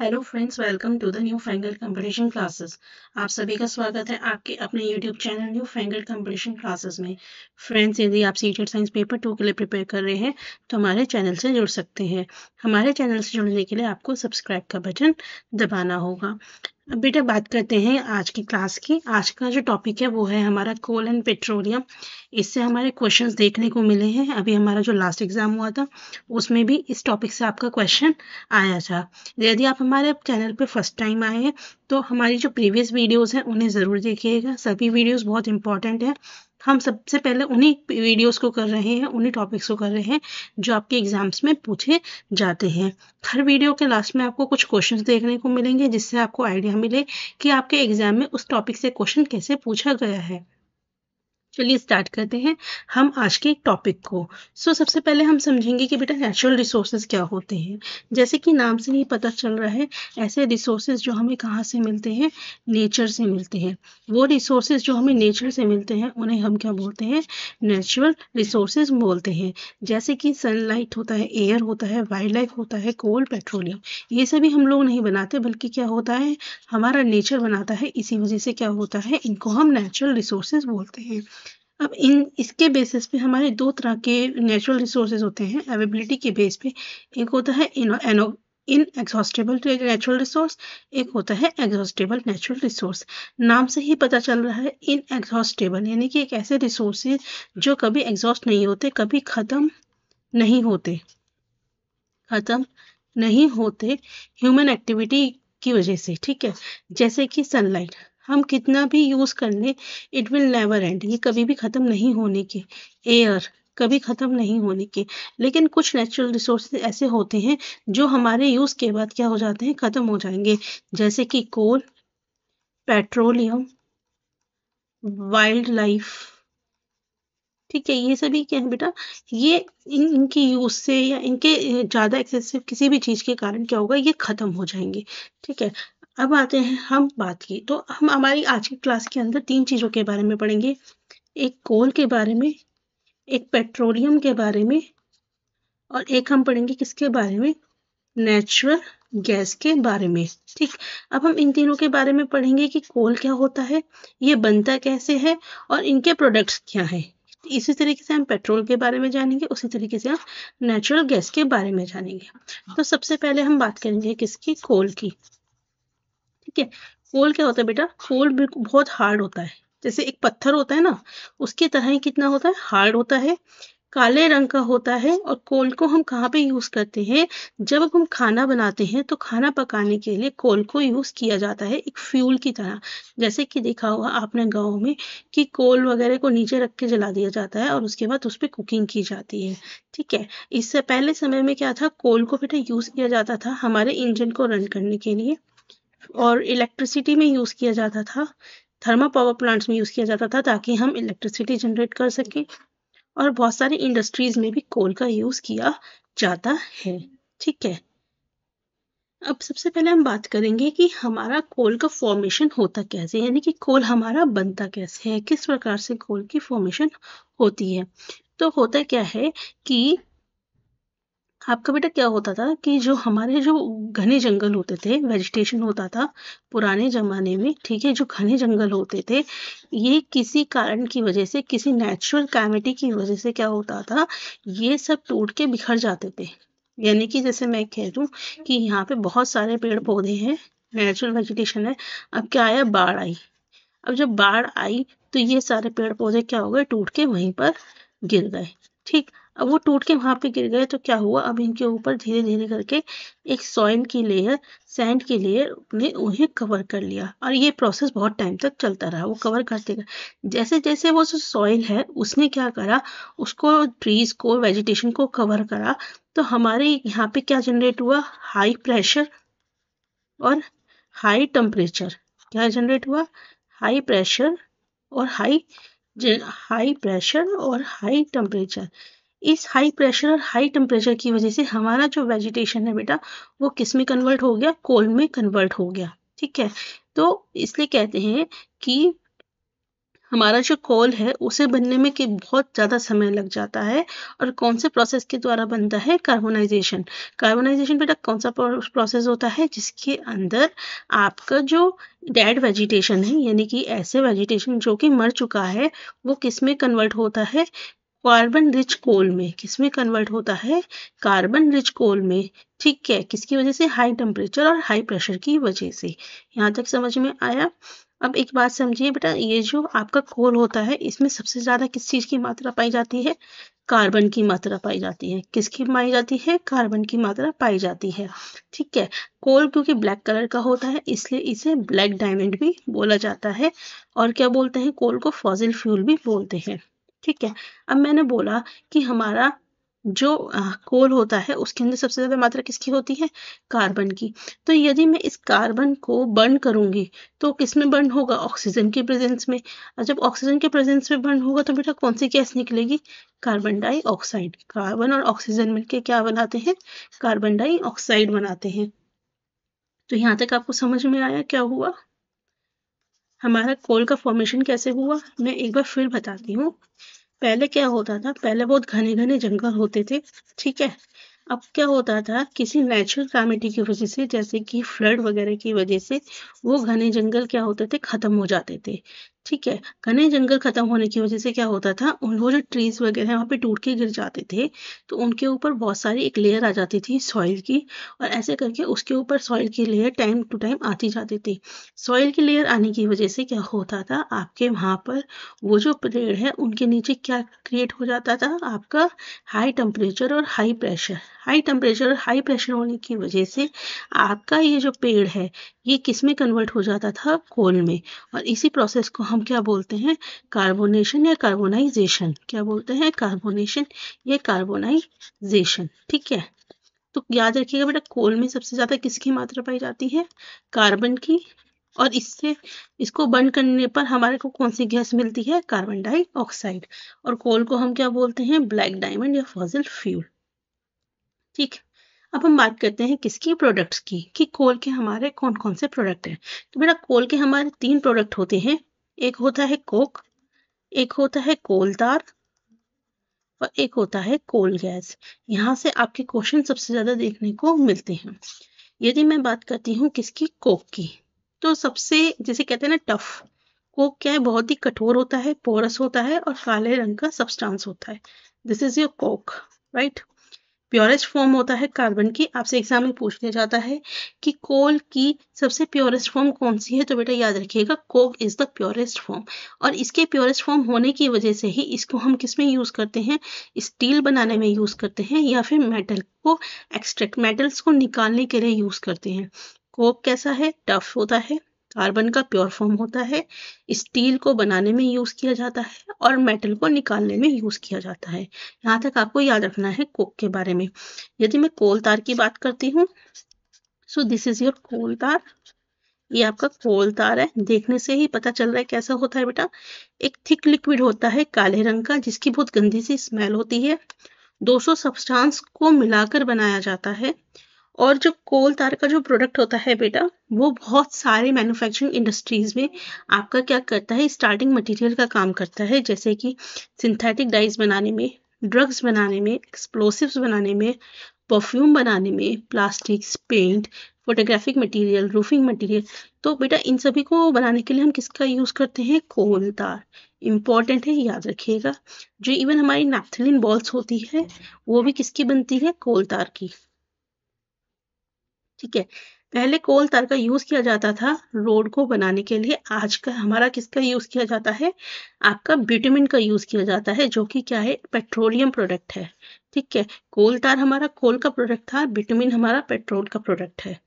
Hello friends, welcome to the new fangled competition classes. आप सभी का स्वागत है आपके अपने YouTube channel new fangled competition classes में। फ्रेंड्स, यदि आप सीटेड साइंस पेपर 2 के लिए प्रिपेयर कर रहे हैं तो हमारे चैनल से जुड़ सकते हैं। हमारे चैनल से जुड़ने के लिए आपको सब्सक्राइब का बटन दबाना होगा। अब बेटा बात करते हैं आज की क्लास की। आज का जो टॉपिक है वो है हमारा कोल एंड पेट्रोलियम। इससे हमारे क्वेश्चंस देखने को मिले हैं। अभी हमारा जो लास्ट एग्जाम हुआ था उसमें भी इस टॉपिक से आपका क्वेश्चन आया था। यदि आप हमारे चैनल पे फर्स्ट टाइम आए हैं तो हमारी जो प्रीवियस वीडियोस हैं उन्हें ज़रूर देखिएगा। सभी वीडियोस बहुत इंपॉर्टेंट है। हम सबसे पहले उन्हीं वीडियोस को कर रहे हैं, उन्हीं टॉपिक्स को कर रहे हैं जो आपके एग्जाम्स में पूछे जाते हैं। हर वीडियो के लास्ट में आपको कुछ क्वेश्चंस देखने को मिलेंगे जिससे आपको आइडिया मिले कि आपके एग्जाम में उस टॉपिक से क्वेश्चन कैसे पूछा गया है। चलिए स्टार्ट करते हैं हम आज के टॉपिक को। सबसे पहले हम समझेंगे कि बेटा नेचुरल रिसोर्सेज क्या होते हैं। जैसे कि नाम से ही पता चल रहा है, ऐसे रिसोर्सेज जो हमें कहाँ से मिलते हैं, नेचर से मिलते हैं। वो रिसोर्सेज जो हमें नेचर से मिलते हैं उन्हें हम क्या बोलते हैं, नेचुरल रिसोर्सेज बोलते हैं। जैसे कि सनलाइट होता है, एयर होता है, वाइल्ड लाइफ होता है, कोल, पेट्रोलियम। ये सभी हम लोग नहीं बनाते बल्कि क्या होता है, हमारा नेचर बनाता है। इसी वजह से क्या होता है, इनको हम नेचुरल रिसोर्सेज बोलते हैं। अब इसके बेसिस पे हमारे दो तरह के नेचुरल रिसोर्सेज होते हैं अवेबिलिटी के बेस पे। एक होता है इन एग्जॉस्टेबल नेचुरल रिसोर्स, एक होता है एग्जॉस्टेबल नेचुरल रिसोर्स। नाम से ही पता चल रहा है, इन एग्जॉस्टेबल यानी कि एक ऐसे रिसोर्सेज जो कभी एग्जॉस्ट नहीं होते, कभी खत्म नहीं होते, खत्म नहीं होते ह्यूमन एक्टिविटी की वजह से। ठीक है, जैसे कि सनलाइट हम कितना भी यूज कर ले, इट विल नेवर एंड, ये कभी भी खत्म नहीं होने के। एयर कभी खत्म नहीं होने के। लेकिन कुछ नेचुरल रिसोर्सेज ऐसे होते हैं जो हमारे यूज के बाद क्या हो जाते हैं, खत्म हो जाएंगे। जैसे कि कोल, पेट्रोलियम, वाइल्ड लाइफ। ठीक है, ये सभी क्या है बेटा, ये इनकी यूज से या इनके ज़्यादा एक्सेसिव किसी भी चीज़ के कारण क्या होगा, ये ख़त्म हो जाएंगे। ठीक है, अब आते हैं हम बात की तो हम हमारी आज की क्लास के अंदर तीन चीज़ों के बारे में पढ़ेंगे। एक कोल के बारे में, एक पेट्रोलियम के बारे में, और एक हम पढ़ेंगे किसके बारे में, नेचुरल गैस के बारे में। ठीक, अब हम इन तीनों के बारे में पढ़ेंगे कि कोल क्या होता है, ये बनता कैसे है, और इनके प्रोडक्ट्स क्या हैं। इसी तरीके से हम पेट्रोल के बारे में जानेंगे, उसी तरीके से हम नेचुरल गैस के बारे में जानेंगे। तो सबसे पहले हम बात करेंगे किसकी, कोल की। ठीक है, कोल क्या होता है बेटा, कोल बहुत हार्ड होता है। जैसे एक पत्थर होता है ना, उसकी तरह ही कितना होता है, हार्ड होता है, काले रंग का होता है। और कोल को हम कहाँ पे यूज करते हैं, जब हम खाना बनाते हैं तो खाना पकाने के लिए कोल को यूज किया जाता है एक फ्यूल की तरह। जैसे कि देखा होगा आपने गाँव में कि कोल वगैरह को नीचे रख के जला दिया जाता है और उसके बाद उस पर कुकिंग की जाती है। ठीक है, इससे पहले समय में क्या था, कोल को बेटा यूज किया जाता था हमारे इंजन को रन करने के लिए, और इलेक्ट्रिसिटी में यूज किया जाता था, थर्मल पावर प्लांट्स में यूज किया जाता था ताकि हम इलेक्ट्रिसिटी जनरेट कर सकें। और बहुत सारी इंडस्ट्रीज में भी कोल का यूज किया जाता है। ठीक है, अब सबसे पहले हम बात करेंगे कि हमारा कोल का फॉर्मेशन होता कैसे, यानी कि कोल हमारा बनता कैसे है, किस प्रकार से कोल की फॉर्मेशन होती है। तो होता क्या है कि आपका बेटा क्या होता था कि जो हमारे जो घने जंगल होते थे, वेजिटेशन होता था पुराने जमाने में। ठीक है, जो घने जंगल होते थे, ये किसी कारण की वजह से, किसी नेचुरल कैलामिटी की वजह से क्या होता था, ये सब टूट के बिखर जाते थे। यानी कि जैसे मैं कह दूं कि यहाँ पे बहुत सारे पेड़ पौधे हैं, नेचुरल वेजिटेशन है। अब क्या आया, बाढ़ आई। अब जब बाढ़ आई तो ये सारे पेड़ पौधे क्या हो गए, टूट के वहीं पर गिर गए। ठीक, अब वो टूट के वहां पे गिर गए तो क्या हुआ, अब इनके ऊपर धीरे धीरे करके एक सॉइल की लेयर, सैंड की लेयर ने उन्हें कवर कर लिया। और ये प्रोसेस बहुत टाइम तक चलता रहा, वो कवर करते गए। जैसे जैसे वो जो सॉइल है उसने क्या करा, उसको ट्रीज को, वेजिटेशन को कवर करा, तो हमारे यहाँ पे क्या जनरेट हुआ, हाई प्रेशर और हाई टेम्परेचर। क्या जनरेट हुआ, हाई प्रेशर और हाई प्रेशर और हाई टेम्परेचर। इस हाई प्रेशर और हाई टेम्परेचर की वजह से हमारा जो वेजिटेशन है बेटा, वो किस में कन्वर्ट हो गया, कोल में कन्वर्ट हो गया। ठीक है, तो इसलिए कहते हैं कि हमारा जो कोल है उसे बनने में कि बहुत ज़्यादा समय लग जाता है। और कौन से प्रोसेस के द्वारा बनता है? कार्बोनाइजेशन। कार्बोनाइजेशन बेटा कौन सा प्रोसेस होता है जिसके अंदर आपका जो डेड वेजिटेशन है, यानी कि ऐसे वेजिटेशन जो कि मर चुका है, वो किस में कन्वर्ट होता है? कार्बन रिच कोल में। किस में कन्वर्ट होता है? कार्बन रिच कोल में। ठीक है, किसकी वजह से? हाई टेम्परेचर और हाई प्रेशर की वजह से। यहाँ तक समझ में आया? अब एक बात समझिए बेटा, ये जो आपका कोल होता है इसमें सबसे ज्यादा किस चीज की मात्रा पाई जाती है? कार्बन की मात्रा पाई जाती है। किसकी पाई जाती है? कार्बन की मात्रा पाई जाती है। ठीक है, कोल क्योंकि ब्लैक कलर का होता है इसलिए इसे ब्लैक डायमंड भी बोला जाता है। और क्या बोलते हैं? कोल को फॉसिल फ्यूल भी बोलते हैं। ठीक है, अब मैंने बोला कि हमारा जो कोल होता है उसके अंदर सबसे ज्यादा मात्रा किसकी होती है? कार्बन की। तो यदि मैं इस कार्बन को बर्न करूंगी तो किस में बर्न होगा? ऑक्सीजन के प्रेजेंस में। और जब ऑक्सीजन के प्रेजेंस में बर्न होगा तो बेटा कौन सी गैस निकलेगी? Carbon dioxide. कार्बन और ऑक्सीजन मिलके क्या बनाते हैं? कार्बन डाइऑक्साइड बनाते हैं। तो यहाँ तक आपको समझ में आया क्या हुआ? हमारा कोल का फॉर्मेशन कैसे हुआ मैं एक बार फिर बताती हूँ। पहले क्या होता था? पहले बहुत घने घने जंगल होते थे। ठीक है, अब क्या होता था? किसी नेचुरल कैलामिटी की वजह से, जैसे कि फ्लड वगैरह की वजह से, वो घने जंगल क्या होते थे? खत्म हो जाते थे। ठीक है, घने जंगल खत्म होने की वजह से क्या होता था? उन वो जो ट्रीज वगैरह वहाँ पे टूट के गिर जाते थे, तो उनके ऊपर बहुत सारी एक लेयर आ जाती थी सॉइल की। और ऐसे करके उसके ऊपर सॉइल की लेयर टाइम टू टाइम आती जाती थी। सॉइल की लेयर आने की वजह से क्या होता था? आपके वहाँ पर वो जो पेड़ है उनके नीचे क्या क्रिएट हो जाता था? आपका हाई टेम्परेचर और हाई प्रेशर। हाई टेम्परेचर और हाई प्रेशर होने की वजह से आपका ये जो पेड़ है ये किस में कन्वर्ट हो जाता था? कोल में। और इसी प्रोसेस को हम क्या बोलते हैं? कार्बोनेशन या कार्बोनाइजेशन। क्या बोलते हैं? कार्बोनेशन या कार्बोनाइजेशन। ठीक है, तो याद रखिएगा बेटा, कोल में सबसे ज्यादा किसकी मात्रा पाई जाती है? कार्बन की। और इससे इसको बर्न करने पर हमारे को कौन सी गैस मिलती है? Carbon dioxide. और कोल को हम क्या बोलते हैं? ब्लैक डायमंड या फॉसिल फ्यूल। ठीक, अब हम बात करते हैं किसकी? प्रोडक्ट्स की, कि कोल के हमारे कौन कौन से प्रोडक्ट हैं। तो बेटा कोल के हमारे 3 प्रोडक्ट होते हैं। एक होता है कोक, एक होता है कोल तार, और एक होता है कोल गैस। यहाँ से आपके क्वेश्चन सबसे ज्यादा देखने को मिलते हैं। यदि मैं बात करती हूँ किसकी? कोक की, तो सबसे जिसे कहते हैं ना टफ, कोक क्या है? बहुत ही कठोर होता है, पोरस होता है और काले रंग का सब्सटेंस होता है। This is your Coke, right. Purest form होता है कार्बन की। आपसे एग्जाम में पूछ लिया जाता है कि कोल की सबसे प्योरेस्ट फॉर्म कौन सी है, तो बेटा याद रखिएगा Coke is the purest form. और इसके प्योरेस्ट फॉर्म होने की वजह से ही इसको हम किस में यूज करते हैं? स्टील बनाने में यूज करते हैं, या फिर मेटल को एक्सट्रैक्ट, मेटल्स को निकालने के लिए यूज करते हैं। कोक कैसा है? टफ होता है, कार्बन का प्योर फॉर्म होता है, स्टील को बनाने में यूज किया जाता है और मेटल को निकालने में यूज किया जाता है। यहाँ तक आपको याद रखना है कोक के बारे में। यदि मैं कोल तार की बात करती हूँ, सो दिस इज योर कोल तार। ये आपका कोल तार है, देखने से ही पता चल रहा है कैसा होता है बेटा। एक थिक लिक्विड होता है काले रंग का जिसकी बहुत गंदी सी स्मेल होती है। 200 सब्सटेंस को मिलाकर बनाया जाता है। और जो कोल तार का जो प्रोडक्ट होता है बेटा, वो बहुत सारे मैन्युफैक्चरिंग इंडस्ट्रीज में आपका क्या करता है? स्टार्टिंग मटेरियल का काम करता है, जैसे कि सिंथेटिक डाइज बनाने में, ड्रग्स बनाने में, एक्सप्लोसिव्स बनाने में, परफ्यूम बनाने में, plastics, paint, photographic material, roofing material. तो बेटा इन सभी को बनाने के लिए हम किसका यूज करते हैं? कोल तार। इंपॉर्टेंट है, याद रखिएगा। जो इवन हमारी नैप्थलीन बॉल्स होती है वो भी किसकी बनती है? कोल तार की। ठीक है, पहले कोल तार का यूज किया जाता था रोड को बनाने के लिए। आज का हमारा किसका यूज किया जाता है? आपका बिटुमिन का यूज किया जाता है, जो कि क्या है? पेट्रोलियम प्रोडक्ट है। ठीक है, कोल तार हमारा कोल का प्रोडक्ट था, बिटुमिन हमारा पेट्रोल का प्रोडक्ट है।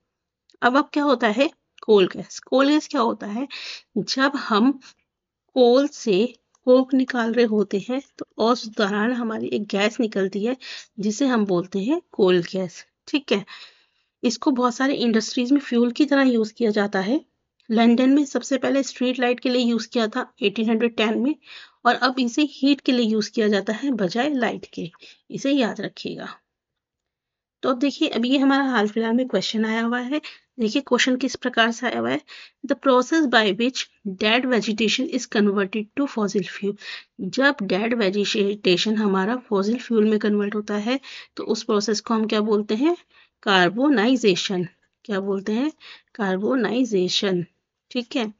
अब क्या होता है? कोल गैस। कोल गैस क्या होता है? जब हम कोल से कोक निकाल रहे होते हैं तो उस दौरान हमारी एक गैस निकलती है जिसे हम बोलते हैं कोल गैस। ठीक है, इसको बहुत सारे इंडस्ट्रीज में फ्यूल की तरह यूज किया जाता है। लंदन में सबसे पहले स्ट्रीट लाइट के लिए यूज किया था 1810 में, और अब इसे हीट के लिए यूज किया जाता है बजाय लाइट के। इसे याद रखिएगा। तो अब देखिए, अभी ये हमारा हाल फिलहाल में क्वेश्चन आया हुआ है। देखिए क्वेश्चन किस प्रकार से आया हुआ है, the process by which dead vegetation is converted to fossil fuel. जब डेड वेजिटेशन हमारा फॉसिल फ्यूल में कन्वर्ट होता है तो उस प्रोसेस को हम क्या बोलते हैं, कार्बोनाइजेशन। क्या बोलते हैं, कार्बोनाइजेशन। ठीक है,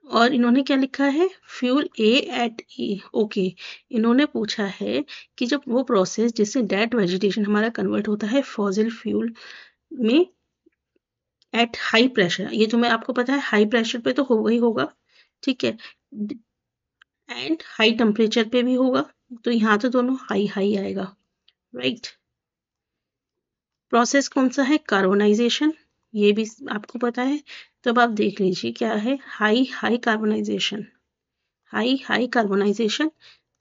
और इन्होंने क्या लिखा है, फ्यूल ए एट ई। ओके, इन्होंने पूछा है कि जब वो प्रोसेस जिससे डेड वेजिटेशन हमारा कन्वर्ट होता है फॉसिल फ्यूल में एट हाई प्रेशर, ये तो मैं आपको पता है हाई प्रेशर पे तो होगा ही होगा, ठीक है, एंड हाई टेम्परेचर पे भी होगा, तो यहाँ तो दोनों हाई हाई आएगा, राइट। प्रोसेस कौन सा है, कार्बोनाइजेशन, ये भी आपको पता है। तो अब आप देख लीजिए क्या है, high high carbonisation, high high carbonisation.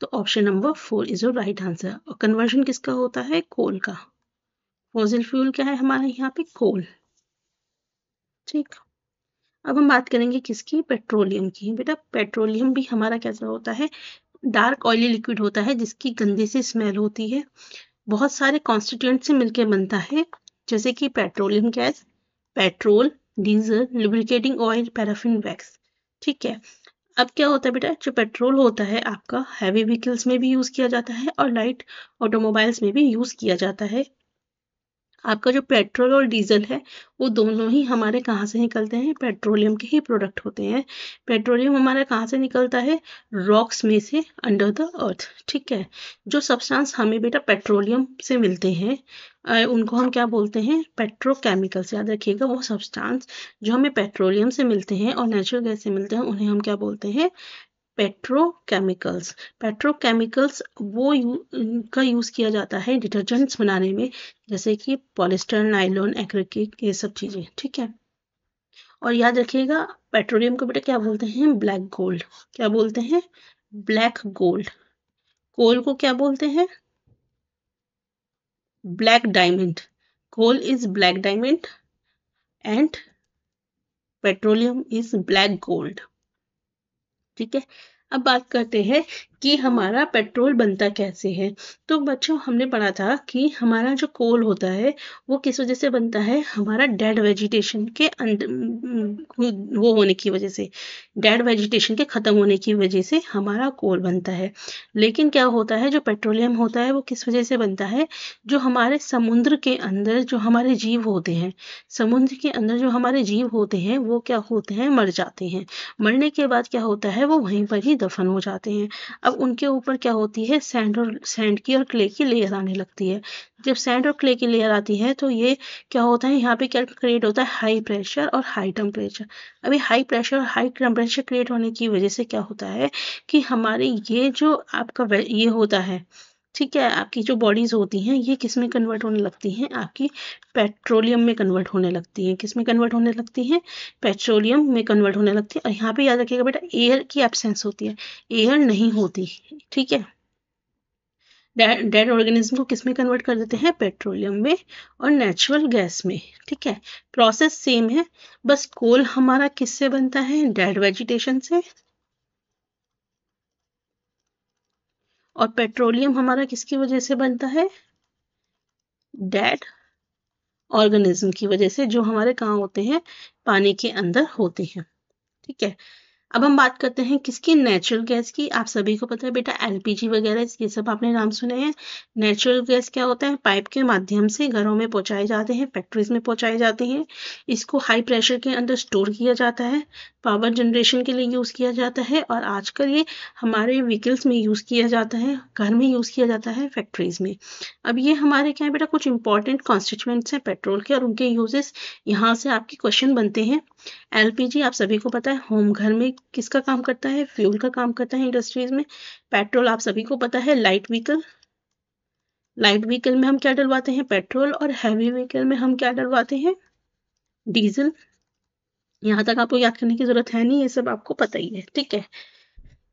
तो option number 4 is your right answer. और कन्वर्जन किसका होता है, कोल का। फॉसिल फ्यूल क्या है हमारे यहाँ पे, कोल। ठीक, अब हम बात करेंगे किसकी, पेट्रोलियम की। बेटा पेट्रोलियम भी हमारा कैसा होता है, डार्क ऑयली लिक्विड होता है जिसकी गंदे से स्मेल होती है, बहुत सारे कॉन्स्टिट्यूएंट से मिलकर बनता है, जैसे कि petroleum gas, petrol, diesel, lubricating oil, paraffin wax. ठीक है, अब क्या होता है बेटा, जो पेट्रोल होता है आपका हैवी व्हीकल्स में भी यूज किया जाता है और लाइट ऑटोमोबाइल्स में भी यूज किया जाता है। आपका जो पेट्रोल और डीजल है वो दोनों ही हमारे कहाँ से निकलते हैं, पेट्रोलियम के ही प्रोडक्ट होते हैं। पेट्रोलियम हमारा कहाँ से निकलता है, रॉक्स में से, अंडर द अर्थ। ठीक है, जो सब्सटेंस हमें बेटा पेट्रोलियम से मिलते हैं उनको हम क्या बोलते हैं, पेट्रोकेमिकल्स। याद रखिएगा, वो सब्सटेंस जो हमें पेट्रोलियम से मिलते हैं और नेचुरल गैस से मिलते हैं उन्हें हम क्या बोलते हैं, पेट्रोकेमिकल्स। पेट्रोकेमिकल्स वो का यूज किया जाता है डिटर्जेंट्स बनाने में, जैसे कि पॉलिस्टर, नायलॉन, एक्रिलिक, ये सब चीजें। ठीक है, और याद रखिएगा पेट्रोलियम को बेटा क्या बोलते हैं, ब्लैक गोल्ड। क्या बोलते हैं, ब्लैक गोल्ड। कोल को क्या बोलते हैं, black diamond. Coal is black diamond and petroleum is black gold. ठीक है, अब बात करते हैं कि हमारा पेट्रोल बनता कैसे है। तो बच्चों हमने पढ़ा था कि हमारा जो कोल होता है वो किस वजह से बनता है, हमारा डेड वेजिटेशन के वो होने की वजह से, डेड वेजिटेशन के खत्म होने की वजह से हमारा कोल बनता है। लेकिन क्या होता है, जो पेट्रोलियम होता है वो किस वजह से बनता है, जो हमारे समुद्र के अंदर जो हमारे जीव होते हैं, समुद्र के अंदर जो हमारे जीव होते हैं वो क्या होते हैं, मर जाते हैं। मरने के बाद क्या होता है, वो वहीं पर ही दफन हो जाते हैं। अब उनके ऊपर क्या होती है, सैंड की और क्ले की लेयर आने लगती है। जब सैंड और क्ले की लेयर आती है तो ये क्या होता है, यहाँ पे क्या क्रिएट होता है, हाई प्रेशर और हाई टेम्परेचर। अभी हाई प्रेशर और हाई टेम्परेचर क्रिएट होने की वजह से क्या होता है कि हमारे ये जो आपका ये होता है, ठीक है, आपकी जो बॉडीज होती हैं ये किस में कन्वर्ट होने लगती हैं, आपकी पेट्रोलियम में कन्वर्ट होने लगती हैं। किस में कन्वर्ट होने लगती हैं, पेट्रोलियम में कन्वर्ट होने लगती है। और यहाँ पे याद रखिएगा बेटा एयर की एब्सेंस होती है, एयर नहीं होती। ठीक है, डेड ऑर्गेनिज्म को किस में कन्वर्ट कर देते हैं, पेट्रोलियम में और नेचुरल गैस में। ठीक है, प्रोसेस सेम है, बस कोल हमारा किससे बनता है, डेड वेजिटेशन से, और पेट्रोलियम हमारा किसकी वजह से बनता है, डेड ऑर्गेनिज्म की वजह से, जो हमारे कहाँ होते हैं, पानी के अंदर होते हैं। ठीक है, अब हम बात करते हैं किसकी, नेचुरल गैस की। आप सभी को पता है बेटा एलपीजी वगैरह ये सब आपने नाम सुने हैं। नेचुरल गैस क्या होता है, पाइप के माध्यम से घरों में पहुंचाए जाते हैं, फैक्ट्रीज में पहुंचाए जाते हैं। इसको हाई प्रेशर के अंदर स्टोर किया जाता है, पावर जनरेशन के लिए यूज किया जाता है, और आजकल ये हमारे व्हीकल्स में यूज किया जाता है, घर में यूज किया जाता है, फैक्ट्रीज में। अब ये हमारे क्या है बेटा, कुछ इंपॉर्टेंट कॉन्स्टिट्यूएंट्स हैं पेट्रोल के और उनके यूजेस, यहाँ से आपके क्वेश्चन बनते हैं। एलपीजी आप सभी को पता है होम घर में किसका काम करता है, फ्यूल का काम करता है इंडस्ट्रीज में। पेट्रोल आप सभी को पता है लाइट व्हीकल, लाइट व्हीकल में हम क्या डलवाते हैं, पेट्रोल, और हैवी व्हीकल में हम क्या डलवाते हैं, डीजल। यहाँ तक आपको याद करने की जरूरत है नहीं, ये सब आपको पता ही है। ठीक है,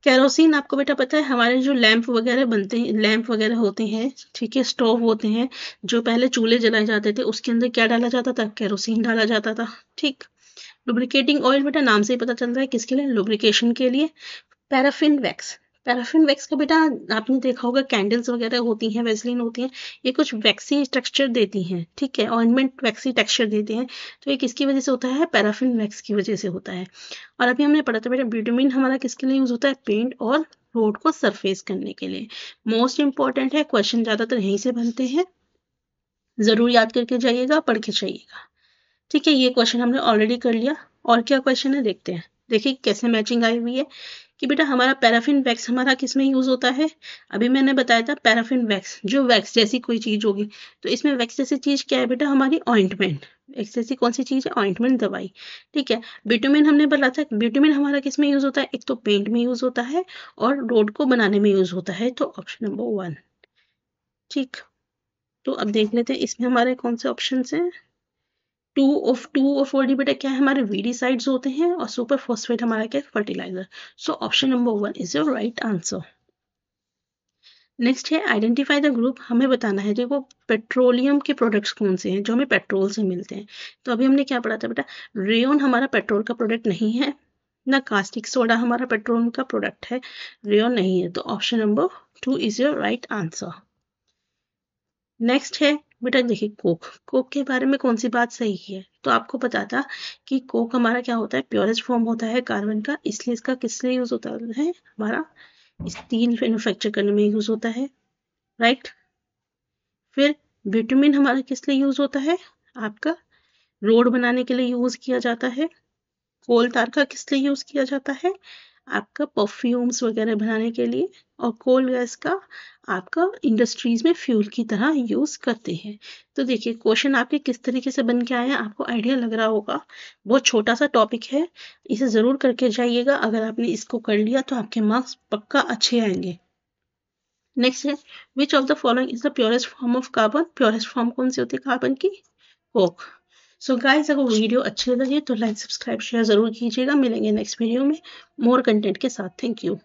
केरोसिन आपको बेटा पता है, हमारे जो लैंप वगैरह बनते हैं, लैंप वगैरह होते हैं, ठीक है, स्टोव होते हैं, जो पहले चूल्हे जलाए जाते थे उसके अंदर क्या डाला जाता था, केरोसिन डाला जाता था। ठीक, लुब्रिकेटिंग ऑयल बेटा नाम से ही पता चल रहा है किसके लिए, लुब्रिकेशन के लिए। पैराफिन वैक्स, पैराफिन वैक्स का बेटा आपने देखा होगा कैंडल्स वगैरह होती हैं, वैसलीन होती हैं, ये कुछ वैक्सी टेक्सचर देती हैं, ठीक है, ऑइंटमेंट वैक्सी टेक्सचर देते हैं। तो ये किसकी वजह से होता है? पैराफिन वैक्स की वजह से होता है। और अभी हमने पढ़ा था बेटा बिटुमिन हमारा किसके लिए यूज होता है? पेंट और रोड को सरफेस करने के लिए। मोस्ट इंपॉर्टेंट है, क्वेश्चन ज्यादातर यहीं से बनते हैं, जरूर याद करके जाइएगा, पढ़ के जाइएगा। ठीक है, ये क्वेश्चन हमने ऑलरेडी कर लिया। और क्या क्वेश्चन है देखते हैं। देखिए कैसे मैचिंग आई हुई है कि बेटा हमारा पैराफिन वैक्स हमारा किस में यूज होता है? अभी मैंने बताया था पैराफिन वैक्स, जो वैक्स जैसी कोई चीज होगी, तो इसमें वैक्स जैसी चीज क्या है बेटा? हमारी ऑइंटमेंट। वैक्स जैसी कौन सी चीज है? ऑइंटमेंट, दवाई। ठीक है, बिटुमिन हमने बोला था, बिटुमिन हमारा किस में यूज होता है? एक तो पेंट में यूज होता है और रोड को बनाने में यूज होता है, तो ऑप्शन नंबर 1। ठीक, तो अब देख लेते हैं इसमें हमारे कौन से ऑप्शन हैं। 2 और 4D बेटा क्या है? हमारे वीडी साइड्स होते हैं और सुपर फॉस्फेट हमारा क्या है? Fertiliser. So option number 1 is your right answer. Next है आइडेंटिफाई द ग्रुप। हमें बताना है देखो पेट्रोलियम के प्रोडक्ट्स कौन से हैं जो हमें पेट्रोल से मिलते हैं। तो अभी हमने क्या पढ़ा था बेटा? रेयन हमारा पेट्रोल का प्रोडक्ट नहीं है, ना कास्टिक सोडा हमारा पेट्रोल का प्रोडक्ट है, रेयन नहीं है, तो option number 2 is your right answer. Next है बेटा देखिए कोक। कोक के बारे में कौन सी बात सही है? तो आपको पता था कि कोक हमारा क्या होता है? प्योरेस्ट फॉर्म होता है कार्बन का, इसलिए इसका किस लिए यूज होता है? हमारा स्टील मैन्युफैक्चर करने में यूज होता है, राइट। फिर विटामिन हमारा किस लिए यूज होता है? आपका रोड बनाने के लिए यूज किया जाता है। कोल तार का किस लिए यूज किया जाता है? आपका परफ्यूम्स वगैरह बनाने के लिए। और कोल गैस का आपका इंडस्ट्रीज में फ्यूल की तरह यूज करते हैं। तो देखिए क्वेश्चन आपके किस तरीके से बन के आए हैं, आपको आइडिया लग रहा होगा। बहुत छोटा सा टॉपिक है, इसे जरूर करके जाइएगा। अगर आपने इसको कर लिया तो आपके मार्क्स पक्का अच्छे आएंगे। नेक्स्ट है which of the following is the purest form of carbon. Purest form कौन सी होती है कार्बन की? कोक। सो गाइस अगर वीडियो अच्छी लगी तो लाइक सब्सक्राइब शेयर जरूर कीजिएगा। मिलेंगे नेक्स्ट वीडियो में मोर कंटेंट के साथ। Thank you.